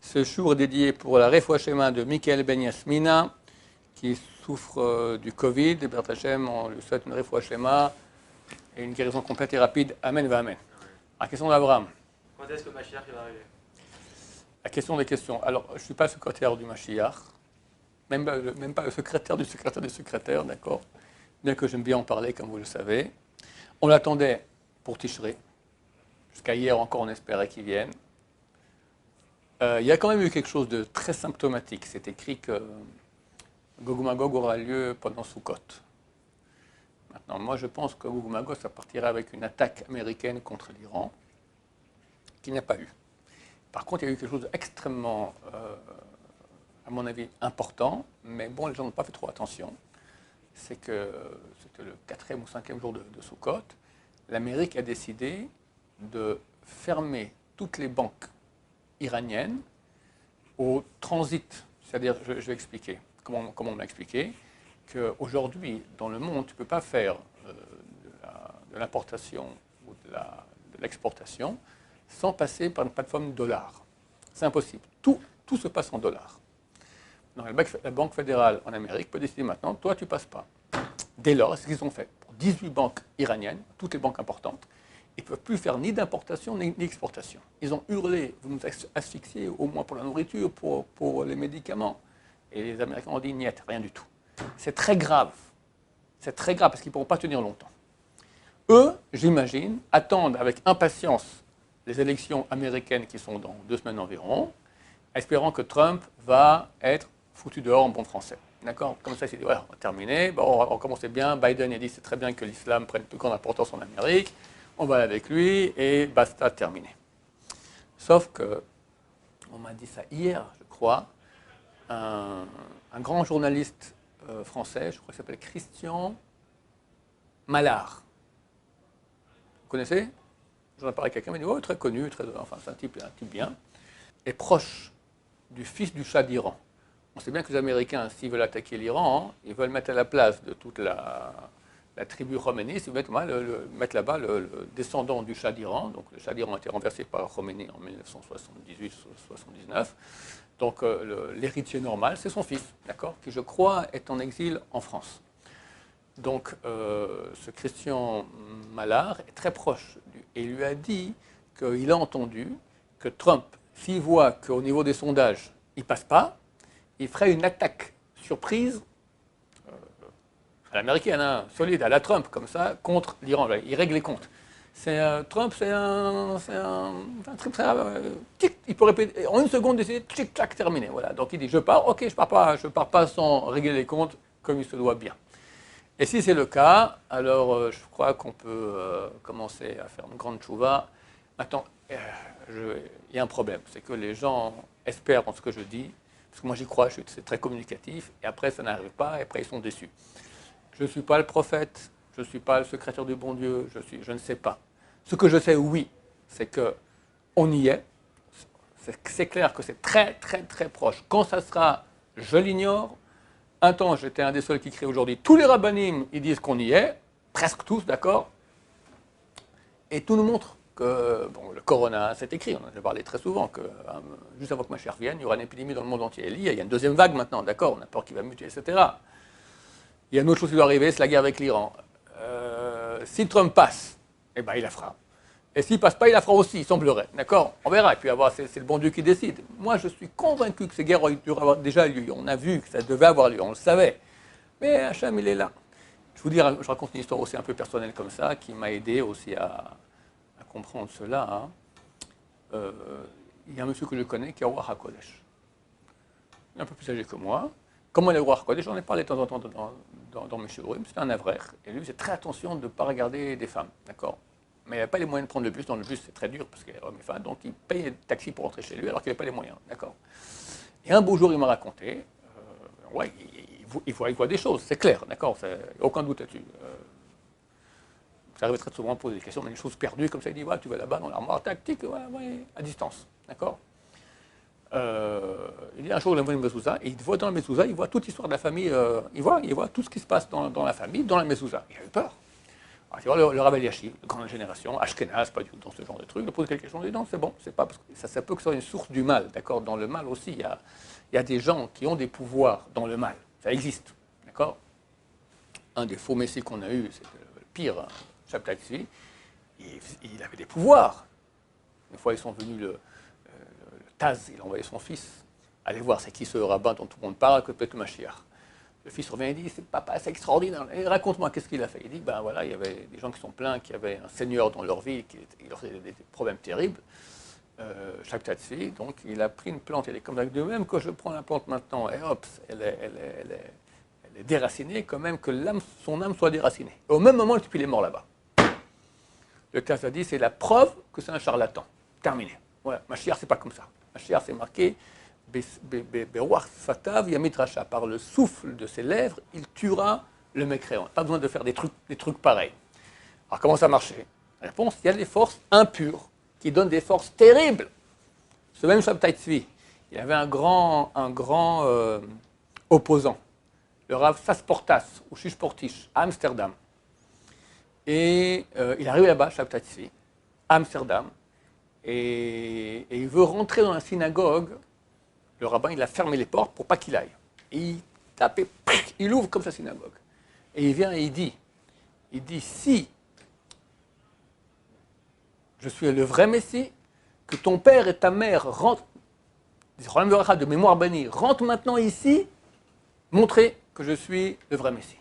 Ce jour est dédié pour la Refoua Shema de Michael Ben Yasmina, qui souffre du Covid. Et B'ezrat Hashem, on lui souhaite une Refoua Shema et une guérison complète et rapide. Amen va Amen. La question d'Abraham. Quand est-ce que Mashiach va arriver? La question des questions. Alors, je ne suis pas le secrétaire du Mashiach, même pas le secrétaire du secrétaire du secrétaire, d'accord? Bien que j'aime bien en parler, comme vous le savez. On l'attendait pour Tishré. Jusqu'à hier encore, on espérait qu'il vienne. Il y a quand même eu quelque chose de très symptomatique. C'est écrit que Gog Magog aura lieu pendant Sukkot. Maintenant, moi, je pense que Gog Magog, ça partira avec une attaque américaine contre l'Iran, qu'il n'y a pas eu. Par contre, il y a eu quelque chose d'extrêmement, à mon avis, important, mais bon, les gens n'ont pas fait trop attention. C'est que c'était le 4e ou 5e jour de Sukkot. L'Amérique a décidé de fermer toutes les banques iranienne au transit. C'est-à-dire, je vais expliquer, comment on m'a expliqué, qu'aujourd'hui, dans le monde, tu ne peux pas faire de l'importation ou de l'exportation sans passer par une plateforme dollar. C'est impossible. Tout se passe en dollars. Donc, la Banque fédérale en Amérique peut décider maintenant, toi, tu ne passes pas. Dès lors, c'est ce qu'ils ont fait pour 18 banques iraniennes, toutes les banques importantes. Ils ne peuvent plus faire ni d'importation ni d'exportation. Ils ont hurlé, vous nous asphyxiez au moins pour la nourriture, pour les médicaments. Et les Américains ont dit, niet, rien du tout. C'est très grave. C'est très grave parce qu'ils ne pourront pas tenir longtemps. Eux, j'imagine, attendent avec impatience les élections américaines qui sont dans 2 semaines environ, espérant que Trump va être foutu dehors en bon français. D'accord? Comme ça, il s'est dit, ouais, on va terminer. Bon, on commençait bien. Biden a dit, c'est très bien que l'islam prenne plus grande importance en Amérique. On va avec lui et basta, terminé. Sauf que, on m'a dit ça hier, je crois, un grand journaliste français, je crois qu'il s'appelle Christian Mallard. Vous connaissez? J'en ai parlé à quelqu'un, il m'a dit, oh, très connu, enfin c'est un type bien, est proche du fils du Shah d'Iran. On sait bien que les Américains, s'ils veulent attaquer l'Iran, ils veulent mettre à la place de toute la tribu Khomeini, ils veulent mettre là-bas le descendant du Shah d'Iran. Donc le Shah d'Iran a été renversé par Khomeini en 1978-79. Donc l'héritier normal, c'est son fils, d'accord, qui je crois est en exil en France. Donc ce Christian Mallard est très proche et il lui a dit qu'il a entendu que Trump, s'il voit qu'au niveau des sondages, il ne passe pas, il ferait une attaque surprise à l'américaine, hein, solide, à la Trump, comme ça, contre l'Iran. Il règle les comptes. Trump, c'est un truc, il peut répéter, en une seconde, décider, tic-tac, terminé. Voilà. Donc il dit, je pars, ok, je pars pas sans régler les comptes comme il se doit bien. Et si c'est le cas, alors je crois qu'on peut commencer à faire une grande tchouva. Maintenant, il y a un problème, c'est que les gens espèrent en ce que je dis, parce que moi j'y crois, c'est très communicatif, et après ça n'arrive pas, et après ils sont déçus. Je ne suis pas le prophète, je ne suis pas le secrétaire du bon Dieu, je ne sais pas. Ce que je sais, oui, c'est qu'on y est. C'est clair que c'est très, très, très proche. Quand ça sera, je l'ignore. Un temps, j'étais un des seuls qui crée aujourd'hui. Tous les rabbinim, ils disent qu'on y est, presque tous, d'accord. Et tout nous montre que, bon, le corona, c'est écrit, on en a parlé très souvent, que juste avant que ma chère vienne, il y aura une épidémie dans le monde entier. Il y a une deuxième vague maintenant, d'accord, on a peur qu'il va muter, etc. Il y a une autre chose qui doit arriver, c'est la guerre avec l'Iran. Si Trump passe, eh ben, il la fera. Et s'il ne passe pas, il la fera aussi, il semblerait. D'accord? On verra. Et puis, c'est le bon Dieu qui décide. Moi, je suis convaincu que ces guerres auraient dû avoir déjà lieu. On a vu que ça devait avoir lieu, on le savait. Mais Hachem, il est là. Je raconte une histoire aussi un peu personnelle comme ça, qui m'a aidé aussi à comprendre cela. Hein. Il y a un monsieur que je connais qui est au roi HaKodesh. Il est un peu plus âgé que moi. Comment il est au roi HaKodesh? J'en ai parlé de temps en temps dans mes shiurim. C'est un avraire. Et lui, c'est très attention de ne pas regarder des femmes. D'accord? Mais il n'a pas les moyens de prendre le bus. Dans le bus, c'est très dur parce qu'il y a hommes et femmes. Donc, il paye le taxi pour rentrer chez lui alors qu'il n'a pas les moyens. D'accord? Et un beau jour, il m'a raconté, ouais, il voit des choses, c'est clair, d'accord? Il n'y a aucun doute là-dessus. Ça arrive très souvent à poser des questions, mais des choses perdues, comme ça, il dit, ouais, tu vas là-bas dans l'armoire tactique, voilà, ouais, à distance, d'accord? Il dit un jour, il voit une mezouza, et il voit dans la mezouza, il voit toute l'histoire de la famille, il voit tout ce qui se passe dans la famille, dans la mezouza. Il a eu peur. Alors, tu vois, le Rav Eliashiv, de grande génération, Ashkenaz, pas du tout dans ce genre de truc, il pose quelques questions, il dit non, c'est bon, c'est pas parce que ça peut que ce soit une source du mal, d'accord. Dans le mal aussi, il y a des gens qui ont des pouvoirs dans le mal, ça existe, d'accord. Un des faux messies qu'on a eu, c'est le pire, hein, Shabtai Tzvi, il avait des pouvoirs. Une fois, ils sont venus, le Taz, il a envoyé son fils, aller voir c'est qui ce rabbin dont tout le monde parle, que peut-être le Mashiach. Le fils revient et dit, c'est papa, c'est extraordinaire. Et raconte-moi, qu'est-ce qu'il a fait? Il dit, ben voilà, il y avait des gens qui sont pleins, qui avaient un seigneur dans leur vie, qui leur faisait des problèmes terribles. Shabtai Tzvi, donc il a pris une plante, elle est comme ça, de même que je prends la plante maintenant, et hop, elle est déracinée, quand même que son âme soit déracinée. Et au même moment, le type il est mort là-bas. Le Taz a dit, c'est la preuve que c'est un charlatan. Terminé. Voilà, Mashiach, c'est pas comme ça. Mashiach, c'est marqué, par le souffle de ses lèvres, il tuera le mécréant. Pas besoin de faire des trucs pareils. Alors comment ça marchait? La réponse, il y a des forces impures qui donnent des forces terribles. Ce même Shabtai Tzvi, il avait un grand opposant, le Rav Sasportas, ou Shushportish, à Amsterdam. Et il arrive là-bas, Shabtai Tzvi, à Amsterdam, et il veut rentrer dans la synagogue. Le rabbin, il a fermé les portes pour pas qu'il aille. Et il tape, il ouvre comme sa synagogue. Et il vient et il dit, si je suis le vrai Messie, que ton père et ta mère rentrent, de mémoire bannie, rentrent maintenant ici, montrer que je suis le vrai Messie.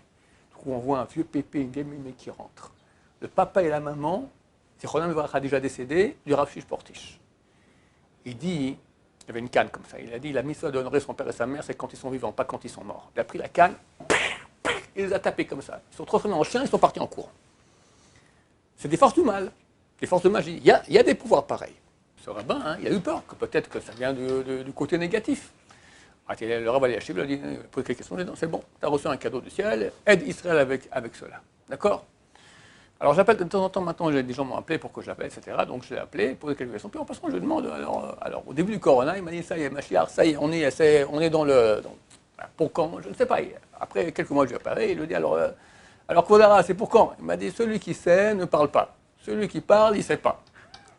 Du coup, on voit un vieux pépé, une vieille mémé qui rentre. Le papa et la maman, c'est Roland Veracha déjà décédé, du Rav Shushportish. Il dit, il y avait une canne comme ça. Il a dit, la mise d'honorer son père et sa mère, c'est quand ils sont vivants, pas quand ils sont morts. Il a pris la canne, il les a tapés comme ça. Ils sont transformés en chiens, ils sont partis en courant. C'est des forces du mal, des forces de magie. Il y a des pouvoirs pareils. Ce rabbin, hein, il a eu peur, que peut-être que ça vient du côté négatif. Le rabbin Eliashiv lui a dit, pose quelques questions, il a dit, non, c'est bon, tu as reçu un cadeau du ciel, aide Israël avec cela. D'accord? Alors j'appelle de temps en temps, maintenant des gens m'ont appelé pour que je l'appelle, etc. Donc je l'ai appelé, posé quelques questions. Puis en passant, je lui demande, alors au début du Corona, il m'a dit, ça y est, Mashiach, ça y est, on est dans le... pour quand? Je ne sais pas. Après quelques mois, je lui ai parlé, il lui dit, alors Kodara, c'est pour quand? Il m'a dit, celui qui sait ne parle pas. Celui qui parle, il ne sait pas.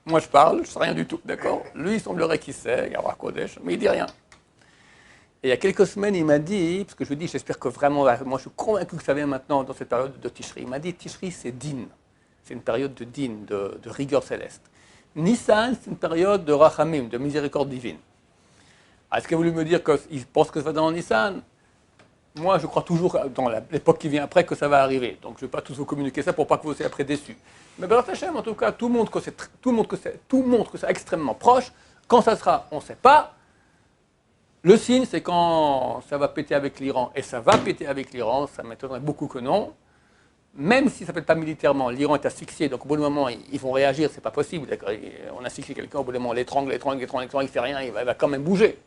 Moi, je parle, je ne sais rien du tout, d'accord? Lui, il semblerait qu'il sait, il y a Kodesh, mais il ne dit rien. Et il y a quelques semaines, il m'a dit, parce que je lui dis, j'espère que vraiment, moi je suis convaincu que ça vient maintenant dans cette période de Tishri. Il m'a dit, Tishri c'est din, c'est une période de din, de rigueur céleste. Nissan, c'est une période de rachamim, de miséricorde divine. Est-ce qu'il a voulu me dire qu'il pense que ça va dans Nissan? Moi, je crois toujours, dans l'époque qui vient après, que ça va arriver. Donc je ne vais pas tous vous communiquer ça pour pas que vous soyez après déçus. Mais Baruch Hashem, en tout cas, tout montre que c'est extrêmement proche. Quand ça sera, on ne sait pas. Le signe, c'est quand ça va péter avec l'Iran, et ça va péter avec l'Iran, ça m'étonnerait beaucoup que non. Même si ça ne peut pas militairement, l'Iran est asphyxié, donc au bout d'un moment, ils vont réagir, c'est pas possible. On asphyxie quelqu'un, au bout d'un moment, l'étrangle, il ne fait rien, il va quand même bouger.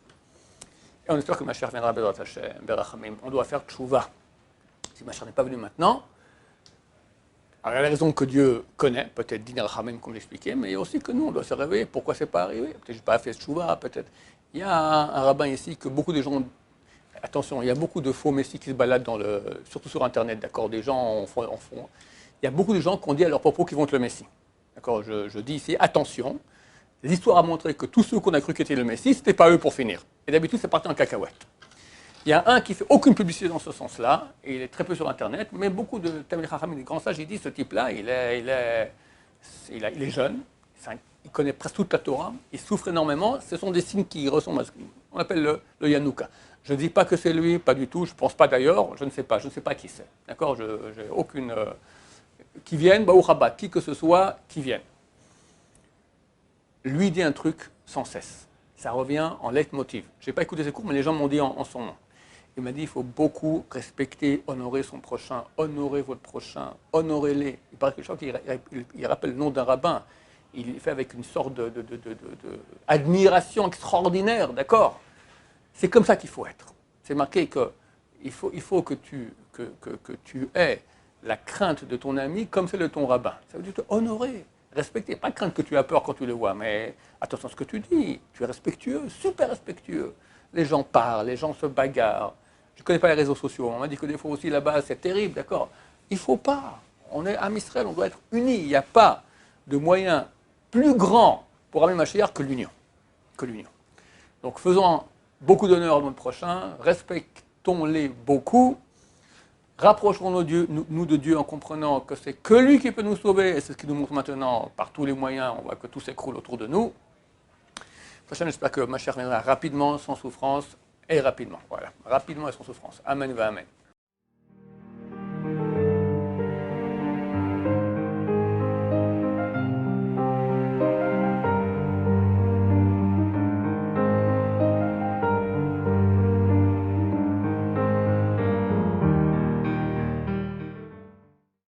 Et on espère que Mashiach viendra, Berachamim. On doit faire tchouva. Si Mashiach n'est pas venu maintenant, alors il y a la raison que Dieu connaît, peut-être Din Rachamim, comme j'expliquais, mais aussi que nous, on doit se réveiller. Pourquoi c'est pas arrivé? Peut-être que je n'ai pas fait tchouva, peut-être. Il y a un rabbin ici que beaucoup de gens... Attention, il y a beaucoup de faux messies qui se baladent surtout sur Internet, d'accord? Des gens en font... Il y a beaucoup de gens qui ont dit à leur propos qu'ils vont être le Messie. D'accord? Je dis ici, attention, l'histoire a montré que tous ceux qu'on a cru qu'étaient le Messie, ce n'était pas eux pour finir. Et d'habitude, c'est parti en cacahuète. Il y a un qui ne fait aucune publicité dans ce sens-là, et il est très peu sur Internet, mais beaucoup de Talmidei Chachamim, des grands sages, ils disent, ce type-là, il est jeune, il connaît presque toute la Torah, il souffre énormément, ce sont des signes qui ressemblent à ce qu'on appelle le Yanouka. Je ne dis pas que c'est lui, pas du tout, je ne pense pas d'ailleurs, je ne sais pas qui c'est. D'accord? Je n'ai aucune... qui vienne, Baruch Haba, qui que ce soit, qui vienne. Lui dit un truc sans cesse. Ça revient en leitmotiv. Je n'ai pas écouté ses cours, mais les gens m'ont dit en son nom. Il m'a dit, il faut beaucoup respecter, honorer son prochain, honorer votre prochain, honorez-les. Il paraît que je crois qu'il rappelle le nom d'un rabbin. Il fait avec une sorte d'admiration extraordinaire, d'accord? C'est comme ça qu'il faut être. C'est marqué qu'il faut que tu aies la crainte de ton ami comme celle de ton rabbin. Ça veut dire honorer, respecter. Pas crainte que tu as peur quand tu le vois, mais attention à ce que tu dis. Tu es respectueux, super respectueux. Les gens parlent, les gens se bagarrent. Je ne connais pas les réseaux sociaux. On m'a dit que des fois aussi là-bas, c'est terrible, d'accord? Il ne faut pas. On est Am Israël, on doit être unis. Il n'y a pas de moyen plus grand pour amener Mashiach que l'union. Donc faisons beaucoup d'honneur au monde prochain, respectons-les beaucoup, rapprochons-nous de Dieu en comprenant que c'est que lui qui peut nous sauver, et c'est ce qu'il nous montre maintenant par tous les moyens, on voit que tout s'écroule autour de nous. J'espère que Mashiach viendra rapidement, sans souffrance, et rapidement. Voilà, rapidement et sans souffrance. Amen, va amen.